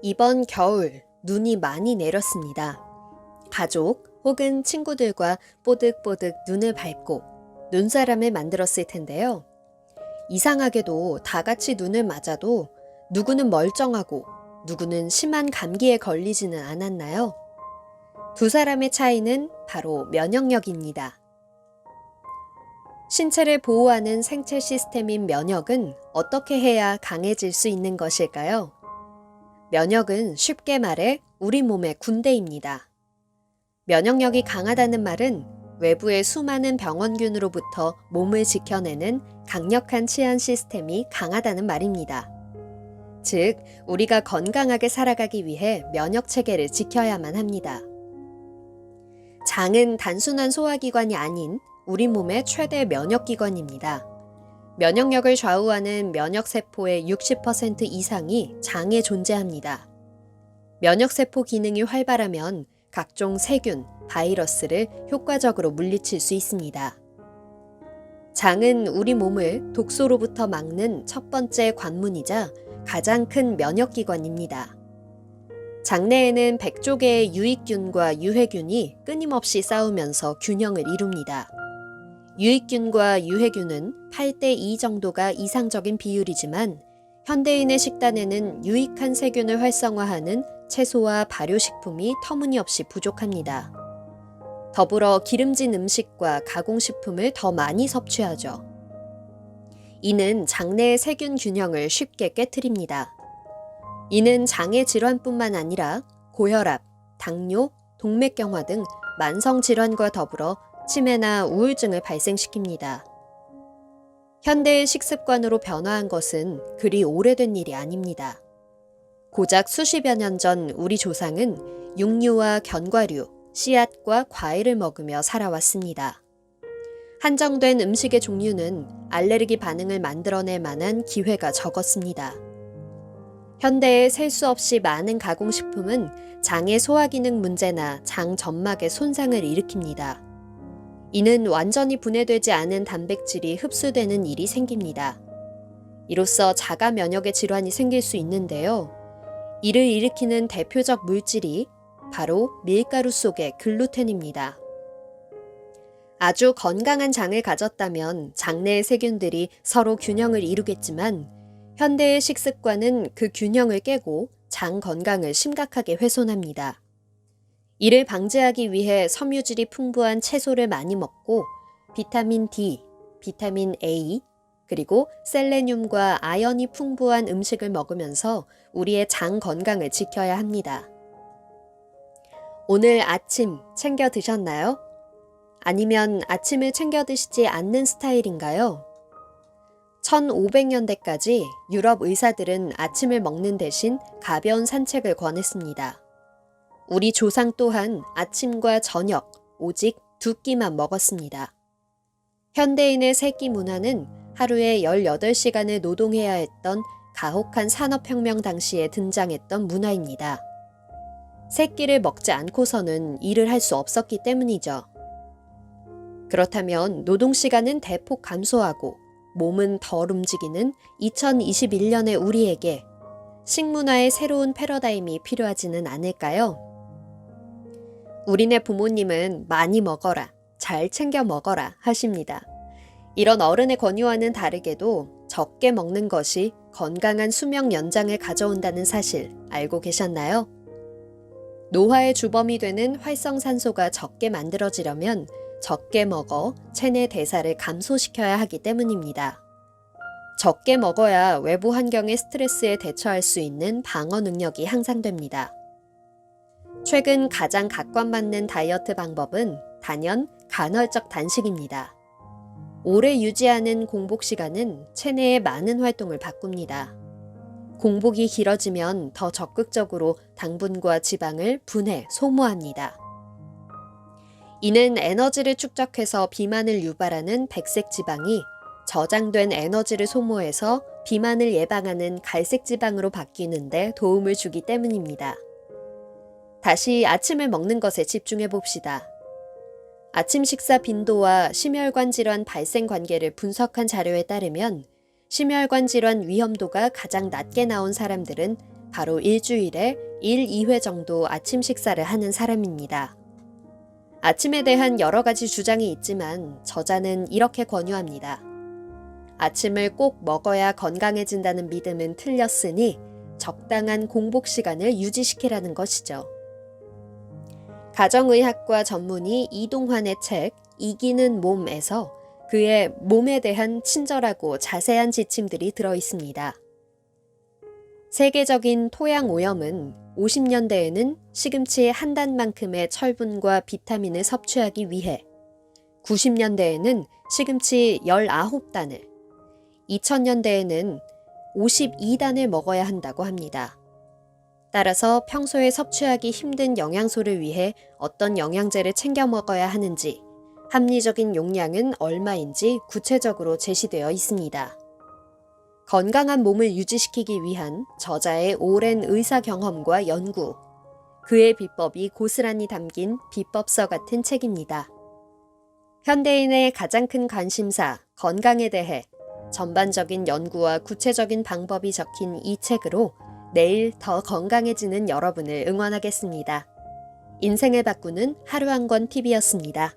이번 겨울 눈이 많이 내렸습니다. 가족 혹은 친구들과 뽀득뽀득 눈을 밟고 눈사람을 만들었을 텐데요. 이상하게도 다 같이 눈을 맞아도 누구는 멀쩡하고 누구는 심한 감기에 걸리지는 않았나요? 두 사람의 차이는 바로 면역력입니다. 신체를 보호하는 생체 시스템인 면역은 어떻게 해야 강해질 수 있는 것일까요? 면역은 쉽게 말해 우리 몸의 군대입니다. 면역력이 강하다는 말은 외부의 수많은 병원균으로부터 몸을 지켜내는 강력한 치안 시스템이 강하다는 말입니다. 즉, 우리가 건강하게 살아가기 위해 면역 체계를 지켜야만 합니다. 장은 단순한 소화기관이 아닌 우리 몸의 최대 면역기관입니다. 면역력을 좌우하는 면역세포의 60% 이상이 장에 존재합니다. 면역세포 기능이 활발하면 각종 세균, 바이러스를 효과적으로 물리칠 수 있습니다. 장은 우리 몸을 독소로부터 막는 첫 번째 관문이자 가장 큰 면역기관입니다. 장내에는 100조개의 유익균과 유해균이 끊임없이 싸우면서 균형을 이룹니다. 유익균과 유해균은 8대2 정도가 이상적인 비율이지만 현대인의 식단에는 유익한 세균을 활성화하는 채소와 발효식품이 터무니없이 부족합니다. 더불어 기름진 음식과 가공식품을 더 많이 섭취하죠. 이는 장내의 세균 균형을 쉽게 깨트립니다. 이는 장의 질환뿐만 아니라 고혈압, 당뇨, 동맥경화 등 만성질환과 더불어 치매나 우울증을 발생시킵니다. 현대의 식습관으로 변화한 것은 그리 오래된 일이 아닙니다. 고작 수십여 년 전 우리 조상은 육류와 견과류, 씨앗과 과일을 먹으며 살아왔습니다. 한정된 음식의 종류는 알레르기 반응을 만들어낼 만한 기회가 적었습니다. 현대의 셀 수 없이 많은 가공식품은 장의 소화기능 문제나 장 점막의 손상을 일으킵니다. 이는 완전히 분해되지 않은 단백질이 흡수되는 일이 생깁니다. 이로써 자가 면역의 질환이 생길 수 있는데요. 이를 일으키는 대표적 물질이 바로 밀가루 속의 글루텐입니다. 아주 건강한 장을 가졌다면 장내의 세균들이 서로 균형을 이루겠지만 현대의 식습관은 그 균형을 깨고 장 건강을 심각하게 훼손합니다. 이를 방지하기 위해 섬유질이 풍부한 채소를 많이 먹고 비타민 D, 비타민 A, 그리고 셀레늄과 아연이 풍부한 음식을 먹으면서 우리의 장 건강을 지켜야 합니다. 오늘 아침 챙겨 드셨나요? 아니면 아침을 챙겨 드시지 않는 스타일인가요? 1500년대까지 유럽 의사들은 아침을 먹는 대신 가벼운 산책을 권했습니다. 우리 조상 또한 아침과 저녁, 오직 두 끼만 먹었습니다. 현대인의 세끼 문화는 하루에 18시간을 노동해야 했던 가혹한 산업혁명 당시에 등장했던 문화입니다. 세 끼를 먹지 않고서는 일을 할 수 없었기 때문이죠. 그렇다면 노동시간은 대폭 감소하고 몸은 덜 움직이는 2021년의 우리에게 식문화의 새로운 패러다임이 필요하지는 않을까요? 우리네 부모님은 많이 먹어라, 잘 챙겨 먹어라 하십니다. 이런 어른의 권유와는 다르게도 적게 먹는 것이 건강한 수명 연장을 가져온다는 사실 알고 계셨나요? 노화의 주범이 되는 활성산소가 적게 만들어지려면 적게 먹어 체내 대사를 감소시켜야 하기 때문입니다. 적게 먹어야 외부 환경의 스트레스에 대처할 수 있는 방어 능력이 향상됩니다. 최근 가장 각광받는 다이어트 방법은 단연 간헐적 단식입니다. 오래 유지하는 공복 시간은 체내의 많은 활동을 바꿉니다. 공복이 길어지면 더 적극적으로 당분과 지방을 분해, 소모합니다. 이는 에너지를 축적해서 비만을 유발하는 백색 지방이 저장된 에너지를 소모해서 비만을 예방하는 갈색 지방으로 바뀌는데 도움을 주기 때문입니다. 다시 아침을 먹는 것에 집중해 봅시다. 아침 식사 빈도와 심혈관 질환 발생 관계를 분석한 자료에 따르면 심혈관 질환 위험도가 가장 낮게 나온 사람들은 바로 일주일에 1, 2회 정도 아침 식사를 하는 사람입니다. 아침에 대한 여러 가지 주장이 있지만 저자는 이렇게 권유합니다. 아침을 꼭 먹어야 건강해진다는 믿음은 틀렸으니 적당한 공복 시간을 유지시키라는 것이죠. 가정의학과 전문의 이동환의 책 이기는 몸에서 그의 몸에 대한 친절하고 자세한 지침들이 들어 있습니다. 세계적인 토양 오염은 50년대에는 시금치 한 단만큼의 철분과 비타민을 섭취하기 위해 90년대에는 시금치 19단을, 2000년대에는 52단을 먹어야 한다고 합니다. 따라서 평소에 섭취하기 힘든 영양소를 위해 어떤 영양제를 챙겨 먹어야 하는지, 합리적인 용량은 얼마인지 구체적으로 제시되어 있습니다. 건강한 몸을 유지시키기 위한 저자의 오랜 의사 경험과 연구, 그의 비법이 고스란히 담긴 비법서 같은 책입니다. 현대인의 가장 큰 관심사, 건강에 대해 전반적인 연구와 구체적인 방법이 적힌 이 책으로 내일 더 건강해지는 여러분을 응원하겠습니다. 인생을 바꾸는 하루 한 권 TV였습니다.